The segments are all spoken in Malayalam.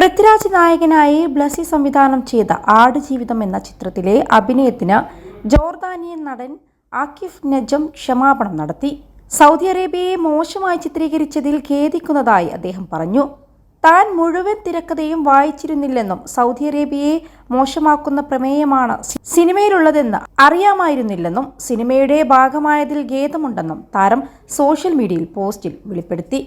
പൃഥ്വിരാജ് നായകനായി ബ്ലസ്സി സംവിധാനം ചെയ്ത ആടുജീവിതം എന്ന ചിത്രത്തിലെ അഭിനയത്തിന് ജോർദാനിയൻ നടൻ ആക്കിഫ് നജം ക്ഷമാപണം നടത്തി. സൗദി അറേബ്യയെ മോശമായി ചിത്രീകരിച്ചതിൽ ഖേദിക്കുന്നതായി അദ്ദേഹം പറഞ്ഞു. താൻ മുഴുവൻ തിരക്കഥയും വായിച്ചിരുന്നില്ലെന്നും സൗദി അറേബ്യയെ മോശമാക്കുന്ന പ്രമേയമാണ് സിനിമയിലുള്ളതെന്ന് അറിയാമായിരുന്നില്ലെന്നും സിനിമയുടെ ഭാഗമായതിൽ ഖേദമുണ്ടെന്നും താരം സോഷ്യൽ മീഡിയയിൽ പോസ്റ്റിൽ വെളിപ്പെടുത്തി.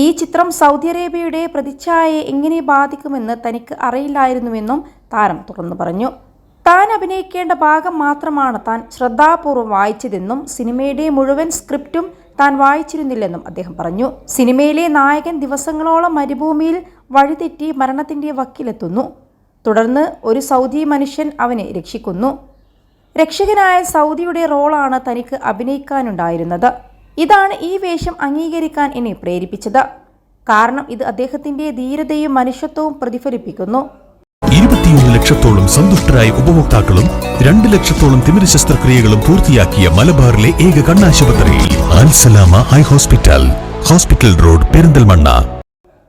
ഈ ചിത്രം സൗദി അറേബ്യയുടെ പ്രതിച്ഛായയെ എങ്ങനെ ബാധിക്കുമെന്ന് തനിക്ക് അറിയില്ലായിരുന്നുവെന്നും താരം തുറന്നു പറഞ്ഞു. താൻ അഭിനയിക്കേണ്ട ഭാഗം മാത്രമാണ് താൻ ശ്രദ്ധാപൂർവ്വം വായിച്ചതെന്നും സിനിമയുടെ മുഴുവൻ സ്ക്രിപ്റ്റും താൻ വായിച്ചിരുന്നില്ലെന്നും അദ്ദേഹം പറഞ്ഞു. സിനിമയിലെ നായകൻ ദിവസങ്ങളോളം മരുഭൂമിയിൽ വഴിതെറ്റി മരണത്തിന്റെ വക്കിലെത്തുന്നു. തുടർന്ന് ഒരു സൗദി മനുഷ്യൻ അവനെ രക്ഷിക്കുന്നു. രക്ഷകനായ സൗദിയുടെ റോളാണ് തനിക്ക് അഭിനയിക്കാനുണ്ടായിരുന്നത്. ഇതാണ് ഈ വേഷം അംഗീകരിക്കാൻ എന്നെ പ്രേരിപ്പിച്ചത്. കാരണം ഇത് അദ്ദേഹത്തിന്റെ ധീരതയും മനുഷ്യത്വവും പ്രതിഫലിപ്പിക്കുന്നു. 21 ലക്ഷത്തോളം സന്തുഷ്ടരായ ഉപഭോക്താക്കളും 2 ലക്ഷത്തോളം തിമിര ശസ്ത്രക്രിയകളും പൂർത്തിയാക്കിയ മലബാറിലെ ഏക കണ്ണാശുപത്രി Al Salama high hospital, hospital road, Perinthalmanna.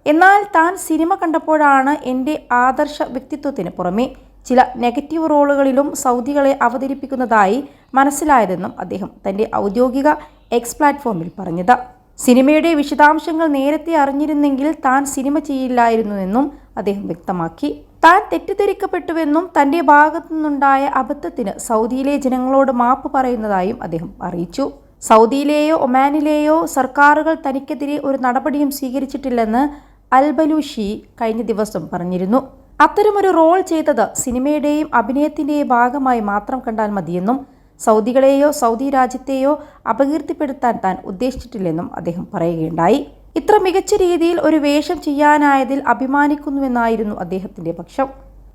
എന്നാൽ താൻ സിനിമ കണ്ടപ്പോഴാണ് എൻ്റെ ആദർശ വ്യക്തിത്വത്തിന് പുറമെ ചില നെഗറ്റീവ് റോളുകളിലും സൗദികളെ അവതരിപ്പിക്കുന്നതായി മനസ്സിലായതെന്നും അദ്ദേഹം തൻ്റെ ഔദ്യോഗിക എക്സ് പ്ലാറ്റ്ഫോമിൽ പറഞ്ഞത്. സിനിമയുടെ വിശദാംശങ്ങൾ നേരത്തെ അറിഞ്ഞിരുന്നെങ്കിൽ താൻ സിനിമ ചെയ്യില്ലായിരുന്നുവെന്നും അദ്ദേഹം വ്യക്തമാക്കി. താൻ തെറ്റിദ്ധരിക്കപ്പെട്ടുവെന്നും തൻ്റെ ഭാഗത്തുനിന്നുണ്ടായ അബദ്ധത്തിന് സൗദിയിലെ ജനങ്ങളോട് മാപ്പ് പറയുന്നതായും അദ്ദേഹം അറിയിച്ചു. സൗദിയിലെയോ ഒമാനിലെയോ സർക്കാരുകൾ തനിക്കെതിരെ ഒരു നടപടിയും സ്വീകരിച്ചിട്ടില്ലെന്ന് അൽബലൂഷി കഴിഞ്ഞ ദിവസം പറഞ്ഞിരുന്നു. അത്തരമൊരു റോൾ ചെയ്തത് സിനിമയുടെയും അഭിനയത്തിൻ്റെയും ഭാഗമായി മാത്രം കണ്ടാൽ മതിയെന്നും സൗദികളെയോ സൗദി രാജ്യത്തെയോ അപകീർത്തിപ്പെടുത്താൻ താൻ ഉദ്ദേശിച്ചിട്ടില്ലെന്നും അദ്ദേഹം പറയുകയുണ്ടായി. ഇത്ര മികച്ച രീതിയിൽ ഒരു വേഷം ചെയ്യാനായതിൽ അഭിമാനിക്കുന്നുവെന്നായിരുന്നു അദ്ദേഹത്തിൻ്റെ പക്ഷം.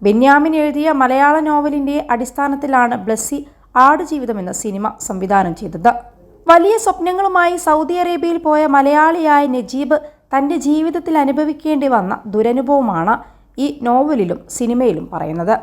ബെന്യാമിൻ എഴുതിയ മലയാള നോവലിൻ്റെ അടിസ്ഥാനത്തിലാണ് ബ്ലസ്സി ആടുജീവിതം എന്ന സിനിമ സംവിധാനം ചെയ്തത്. വലിയ സ്വപ്നങ്ങളുമായി സൗദി അറേബ്യയിൽ പോയ മലയാളിയായ നജീബ് തൻ്റെ ജീവിതത്തിൽ അനുഭവിക്കേണ്ടി വന്ന ദുരനുഭവമാണ് ഈ നോവലിലും സിനിമയിലും പറയുന്നത്.